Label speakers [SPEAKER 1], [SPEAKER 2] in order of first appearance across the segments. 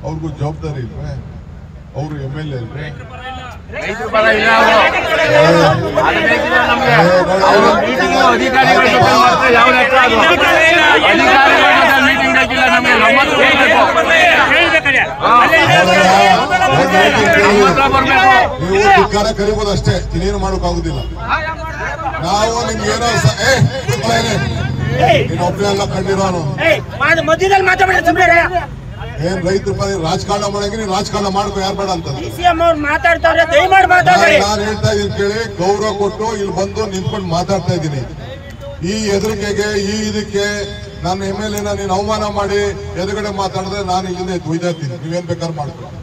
[SPEAKER 1] ಅವ್ರಿಗೂ ಜವಾಬ್ದಾರಿ ಇಲ್ವೇ? ಅವರು MLA ಅಲ್ವೇ? ನೀವು ಧಿಕ್ಕಾರ ಕರಿಬಹುದು ಅಷ್ಟೇ, ಇನ್ನೇನು ಮಾಡೋಕ್ಕಾಗುದಿಲ್ಲ. ನಾವು ನಿಮ್ಗೆ ಏನೋ ಒಬ್ಬನೆಲ್ಲ ಕಂಡಿರೋನು ಏನ್ ರೈತರ ಪರ ರಾಜಕಾರಣ ಮಾಡಂಗೆ ನೀನ್ ರಾಜಕಾರಣ ಮಾಡ್ಕೋ, ಯಾರು ಬೇಡ ಅಂತ ನಾನು ಹೇಳ್ತಾ ಇದೀನಿ ಕೇಳಿ. ಗೌರವ ಕೊಟ್ಟು ಇಲ್ಲಿ ಬಂದು ನಿಂತ್ಕೊಂಡು ಮಾತಾಡ್ತಾ ಇದ್ದೀನಿ. ಈ ಹೆದರಿಕೆಗೆ ಇದಕ್ಕೆ ನನ್ನ MLA ನೀನು ಅವಮಾನ ಮಾಡಿ ಎದುರುಗಡೆ ಮಾತಾಡಿದ್ರೆ ನಾನು ಇಲ್ಲಿಂದ ಒಯ್ದಾಡ್ತೀನಿ. ನೀವೇನ್ ಬೇಕಾದ್ರೆ ಮಾಡ್ಕೊಂಡು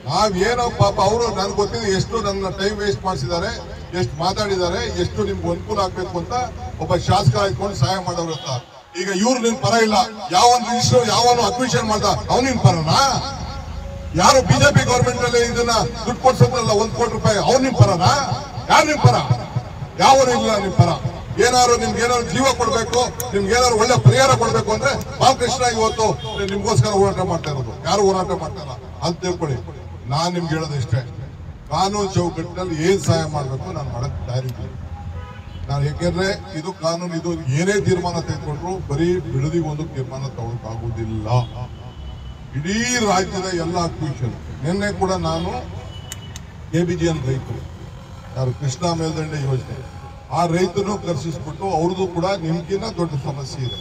[SPEAKER 1] ನಾವೇನೋ ಪಾಪ ಅವರು ನನ್ಗೆ ಗೊತ್ತಿದೆ ಎಷ್ಟು ನನ್ನ ಟೈಮ್ ವೇಸ್ಟ್ ಮಾಡಿಸಿದ್ದಾರೆ, ಎಷ್ಟು ಮಾತಾಡಿದ್ದಾರೆ, ಎಷ್ಟು ನಿಮ್ಗೆ ಅನುಕೂಲ ಆಗ್ಬೇಕು ಅಂತ ಒಬ್ಬ ಶಾಸಕ ಆಯ್ಕೊಂಡು ಸಹಾಯ ಮಾಡೋರು ಅಂತ. ಈಗ ಇವ್ರು ನಿನ್ ಪರ ಇಲ್ಲ, ಯಾವೊಂದು ಇಷ್ಟು ಯಾವನು ಅಡ್ಮಿಷನ್ ಮಾಡ್ದ ಅವನಿನ್ ಪರನಾ? ಯಾರು ಬಿಜೆಪಿ ಗೌರ್ಮೆಂಟ್ ಅಲ್ಲಿ ಇದನ್ನ ದುಡ್ಡು ಕೊಡ್ಸೋದ್ರಲ್ಲ 1 ಕೋಟಿ ರೂಪಾಯಿ, ಅವ್ರು ನಿಮ್ ಪರನಾ? ಯಾರು ನಿಮ್ ಪರ? ಯಾವನು ಇಲ್ಲ ನಿಮ್ ಪರ. ಏನಾದ್ರು ನಿಮ್ಗೆ ಏನಾದ್ರು ಜೀವ ಕೊಡ್ಬೇಕು, ನಿಮ್ಗೆ ಏನಾದ್ರು ಒಳ್ಳೆ ಪರಿಹಾರ ಕೊಡ್ಬೇಕು ಅಂದ್ರೆ ಬಾಲಕೃಷ್ಣ ಇವತ್ತು ನಿಮ್ಗೋಸ್ಕರ ಹೋರಾಟ ಮಾಡ್ತಾ ಇರೋದು. ಯಾರು ಹೋರಾಟ ಮಾಡ್ತಾರ ಅಂತ ತಿಳ್ಕೊಳ್ಳಿ. ನಾನ್ ನಿಮ್ಗೆ ಹೇಳೋದು ಇಷ್ಟೇ, ಕಾನೂನು ಚೌಕಟ್ಟಿನಲ್ಲಿ ಏನ್ ಸಹಾಯ ಮಾಡ್ಬೇಕು ನಾನು ಮಾಡಕ್ ತಯಾರಿದ್ದೀನಿ. ನಾನು ಯಾಕೆಂದ್ರೆ ಇದು ಕಾನೂನು, ಇದು ಏನೇ ತೀರ್ಮಾನ ತೆಗೆದುಕೊಂಡ್ರು ಬರೀ ಬಿಡದಿಗೆ ಒಂದು ತೀರ್ಮಾನ ತಗೊಳಕ್ಕಾಗುವುದಿಲ್ಲ. ಇಡೀ ರಾಜ್ಯದ ಎಲ್ಲ ಅಕ್ವಿಷನ್ ನಿನ್ನೆ ಕೂಡ ನಾನು KBGN ರೈತರು ಯಾರು ಕೃಷ್ಣಾ ಮೇಲ್ದಂಡೆ ಯೋಜನೆ ಆ ರೈತರನ್ನು ಕರ್ಸಿಸ್ಬಿಟ್ಟು ಅವ್ರದ್ದು ಕೂಡ ನಿಮ್ಗಿನ್ನ ದೊಡ್ಡ ಸಮಸ್ಯೆ ಇದೆ.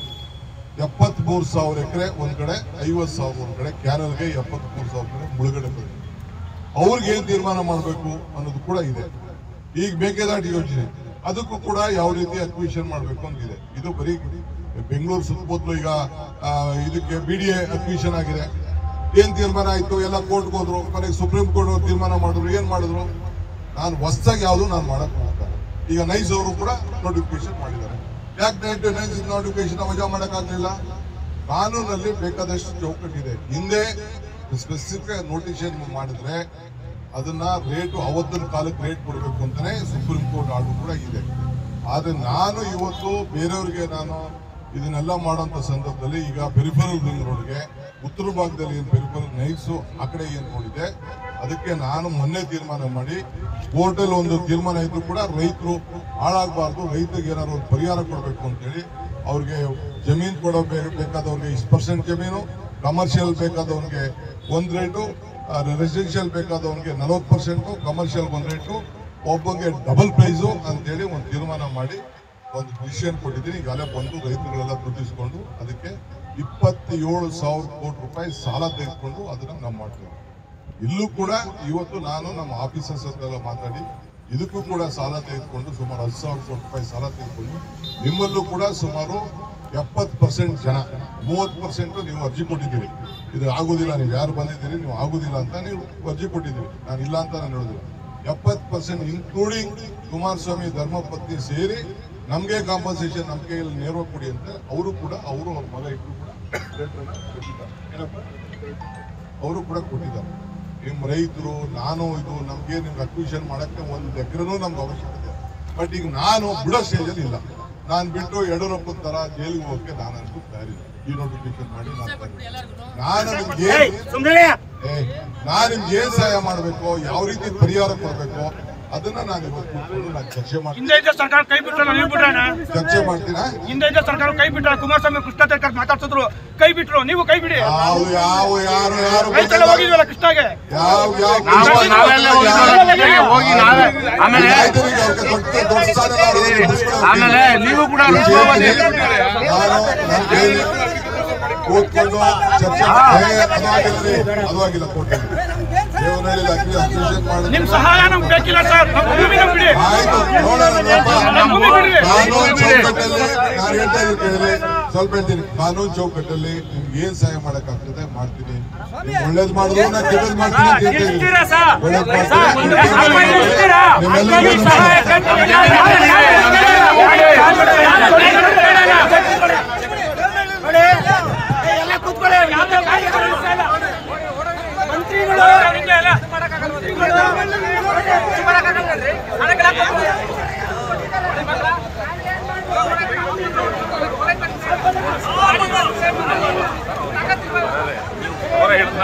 [SPEAKER 1] 73,000 ಎಕರೆ ಒಂದ್ ಕಡೆ, 50,000 ಒಂದ್ ಕಡೆ, ಕ್ಯಾನಲ್ಗೆ 73,000 ಕಡೆ ಮುಳುಗಡೆ ಬಂದಿದೆ. ಅವ್ರಿಗೆ ಏನ್ ತೀರ್ಮಾನ ಮಾಡಬೇಕು ಅನ್ನೋದು ಕೂಡ ಇದೆ. ಈಗ ಮೇಕೆದಾಟು ಯೋಜನೆ ಅದಕ್ಕೂ ಕೂಡ ಯಾವ ರೀತಿ ಅಕ್ವಿಷನ್ ಮಾಡಬೇಕು ಅಂತಿದೆ. ಇದು ಬರೀ ಬೆಂಗಳೂರು ಸುತ್ತಮುತ್ತಲು ಈಗ ಇದಕ್ಕೆ BDA ಅಕ್ವಿಷನ್ ಆಗಿದೆ. ಏನ್ ತೀರ್ಮಾನ ಆಯ್ತು? ಎಲ್ಲ ಕೋರ್ಟ್ಗೆ ಹೋದ್ರು, ಕೊನೆಗೆ ಸುಪ್ರೀಂ ಕೋರ್ಟ್ ತೀರ್ಮಾನ ಮಾಡಿದ್ರು. ಏನ್ ಮಾಡಿದ್ರು? ನಾನು ಹೊಸದಾಗಿ ಯಾವುದು ನಾನು ಮಾಡಕ್ ಹೋಗ್ತಾರೆ. ಈಗ ನೈಸ್ ಅವರು ಕೂಡ ನೋಟಿಫಿಕೇಶನ್ ಮಾಡಿದ್ದಾರೆ. ಯಾಕೆ ನೈಸ್ ನೋಟಿಫಿಕೇಶನ್ ವಜಾ ಮಾಡಕ್ಕಾಗಲಿಲ್ಲ? ಕಾನೂನಲ್ಲಿ ಬೇಕಾದಷ್ಟು ಚೌಕಟ್ಟಿದೆ. ಹಿಂದೆ ಸ್ಪೆಸಿಫಿಕ್ ನೋಟಿಫಿಕೇಶನ್ ಮಾಡಿದ್ರೆ ಅದನ್ನ ರೇಟು ಅವತ್ತಿನ ಕಾಲಕ್ಕೆ ರೇಟ್ ಕೊಡಬೇಕು ಅಂತಾನೆ ಸುಪ್ರೀಂ ಕೋರ್ಟ್ ಆರ್ಡರ್ ಕೂಡ ಇದೆ. ಆದ್ರೆ ನಾನು ಇವತ್ತು ಬೇರೆಯವ್ರಿಗೆ ನಾನು ಇದನ್ನೆಲ್ಲ ಮಾಡುವಂತ ಸಂದರ್ಭದಲ್ಲಿ ಈಗ ಪೆರಿಫರಲ್ ರಿಂಗ್ ರೋಡ್ಗೆ ಉತ್ತರ ಭಾಗದಲ್ಲಿ ಏನು ಪೆರಿಫರಲ್ ನೈಸು ಆ ಕಡೆ ಏನ್ ನೋಡಿದೆ ಅದಕ್ಕೆ ನಾನು ಮೊನ್ನೆ ತೀರ್ಮಾನ ಮಾಡಿ ಕೋರ್ಟಲ್ಲಿ ಒಂದು ತೀರ್ಮಾನ ಇದ್ರು ಕೂಡ ರೈತರು ಹಾಳಾಗಬಾರ್ದು, ರೈತರಿಗೆ ಏನಾದ್ರು ಒಂದು ಪರಿಹಾರ ಕೊಡಬೇಕು ಅಂತೇಳಿ ಅವ್ರಿಗೆ ಜಮೀನು ಕೊಡಬೇಕಾದವ್ರಿಗೆ 10% ಜಮೀನು, ಕಮರ್ಷಿಯಲ್ ಬೇಕಾದವ್ರಿಗೆ 1 ರೇಟು, ರೆಸಿಡೆನ್ಷಿಯಲ್ ಬೇಕಾದವನಿಗೆ 40%, ಕಮರ್ಷಿಯಲ್ 1 ರೇಟು, ಒಬ್ಬಗೆ ಡಬಲ್ ಪ್ರೈಸು ಅಂತೇಳಿ ಒಂದು ತೀರ್ಮಾನ ಮಾಡಿ ಒಂದು ಡಿಸಿಷನ್ ಕೊಟ್ಟಿದ್ದೀನಿ. ಈಗಾಗಲೇ ಬಂದು ರೈತರುಗಳೆಲ್ಲ ದುಡ್ಡಿಸ್ಕೊಂಡು ಅದಕ್ಕೆ 27,000 ಕೋಟಿ ರೂಪಾಯಿ ಸಾಲ ತೆಗೆದುಕೊಂಡು ಅದನ್ನ ನಾವು ಮಾಡ್ತೀವಿ. ಇಲ್ಲೂ ಕೂಡ ಇವತ್ತು ನಾನು ನಮ್ಮ ಆಫೀಸರ್ಸ್ ಹತ್ರ ಮಾತಾಡಿ ಇದಕ್ಕೂ ಕೂಡ ಸಾಲ ತೆಗೆದುಕೊಂಡು ಸುಮಾರು 10,000 ಕೋಟಿ ರೂಪಾಯಿ ಸಾಲ ತೆಗೆದುಕೊಂಡು ನಿಮ್ಮಲ್ಲೂ ಕೂಡ ಸುಮಾರು 70% ಜನ 30% ನೀವು ಅರ್ಜಿ ಕೊಟ್ಟಿದ್ದೀರಿ. ಇದು ಆಗುದಿಲ್ಲ, ನೀವು ಯಾರು ಬಂದಿದ್ದೀರಿ ನೀವು ಆಗುದಿಲ್ಲ ಅಂತ ನೀವು ಅರ್ಜಿ ಕೊಟ್ಟಿದ್ದೀರಿ. ನಾನು ಇಲ್ಲ ಅಂತ ನಾನು ಹೇಳುದಿಲ್ಲ. 70% ಇನ್ಕ್ಲೂಡಿಂಗ್ ಕುಮಾರಸ್ವಾಮಿ ಧರ್ಮಪತ್ನಿ ಸೇರಿ ನಮ್ಗೆ ಕಾಂಪನ್ಸೇಷನ್ ನಮ್ಮ ಕೈಯಲ್ಲಿ ನೇರವಾಗಿ ಕೊಡಿ ಅಂತ ಅವರು ಕೂಡ ಅವ್ರ ಮಗ ಇಬ್ಬರು ಕೂಡ ಅವರು ಕೂಡ ಕೊಟ್ಟಿದ್ದಾರೆ. ನಿಮ್ಮ ರೈತರು ನಾನು ಇದು ನಮ್ಗೆ ನಿಮ್ಗೆ ಅಕ್ವಿಷನ್ ಮಾಡಕ್ಕೆ 1 ಎಕರೆನೂ ನಮ್ಗೆ ಅವಶ್ಯಕತೆ. ಬಟ್ ಈಗ ನಾನು ಬಿಡೋ ಸ್ಟೇಜಲ್ಲಿ ಇಲ್ಲ. ನಾನು ಬಿಟ್ಟು ಯಡಿಯೂರಪ್ಪನ ತರ ಜೈಲಿಗೆ ಹೋಗಕ್ಕೆ ನಾನಂತೂ ತಯಾರಿಲ್ಲ. ಈ ನೋಟಿಫಿಕೇಶನ್ ಮಾಡಿ ನಾನು ನಿಮ್ಗೆ ಏನ್ ಸಹಾಯ ಮಾಡಬೇಕು, ಯಾವ ರೀತಿ ಪರಿಹಾರ ಕೊಡಬೇಕು ಅದನ್ನ ನಾನು ಇವತ್ತು ಕೂತ್ಕೊಂಡು ನಾನು ಚರ್ಚೆ ಮಾಡ್ತೀನಿ.
[SPEAKER 2] ಸರ್ಕಾರ ಕೈ ಬಿಟ್ರು ನೀವು ಬಿಟ್ರಣ
[SPEAKER 1] ಚರ್ಚೆ ಮಾಡ್ತೀರಾ?
[SPEAKER 2] ಹಿಂದೆ ಸರ್ಕಾರ ಕೈ ಬಿಟ್ರ, ಕುಮಾರಸ್ವಾಮಿ ಕೃಷ್ಣ ತರ್ಕಾರ್ ಮಾತಾಡ್ಸಿದ್ರು, ಕೈ ಬಿಟ್ರು, ನೀವು ಕೈ ಬಿಡಿ.
[SPEAKER 1] ಯಾರು
[SPEAKER 2] ಹೋಗಿದ್ವಲ್ಲ ಕೃಷ್ಣಗೆ,
[SPEAKER 3] ಆಮೇಲೆ ನೀವು ಕೂಡ
[SPEAKER 1] ಕೂತ್ಕೊಂಡು ಚರ್ಚೆ ಅದಾಗಿಲ್ಲ ಕೊಟ್ಟಿಲ್ಲ.
[SPEAKER 2] ನಿಮ್ ಸಹಾಯ ನಮ್ಗೆ ಬೇಕಿಲ್ಲ ಸರ್.
[SPEAKER 1] ಆಯ್ತು, ನೋಡೋಣ. ಸ್ವಲ್ಪ ಹೇಳ್ತೀನಿ, ಕಾನೂನು ಚೌಕಟ್ಟಲ್ಲಿ ನಿಮ್ಗೆ ಏನ್ ಸಹಾಯ ಮಾಡಕ್ಕಾಗ್ತದೆ ಮಾಡ್ತೀನಿ. ಒಳ್ಳೇದ್ ಮಾಡಿದ್ರು ನಾ ಕೆಟ್ಟದ್ ಮಾಡ್ತೀನಿ ಅಂತ ಹೇಳ್ತೀನಿ. ಒಳ್ಳೇದ್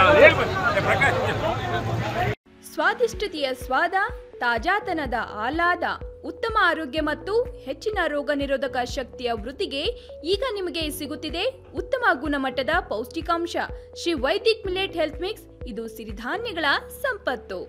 [SPEAKER 2] ಮಂತ್ರಿಗಳು
[SPEAKER 4] ಸ್ವಾದಿಷ್ಟತೆಯ ಸ್ವಾದ, ತಾಜಾತನದ ಆಹ್ಲಾದ, ಉತ್ತಮ ಆರೋಗ್ಯ ಮತ್ತು ಹೆಚ್ಚಿನ ರೋಗ ನಿರೋಧಕ ಶಕ್ತಿಯ ವೃದ್ಧಿಗೆ ಈಗ ನಿಮಗೆ ಸಿಗುತ್ತಿದೆ ಉತ್ತಮ ಗುಣಮಟ್ಟದ ಪೌಷ್ಟಿಕಾಂಶ Shri Vaidik millet health mix. ಇದು ಸಿರಿಧಾನ್ಯಗಳ ಸಂಪತ್ತು.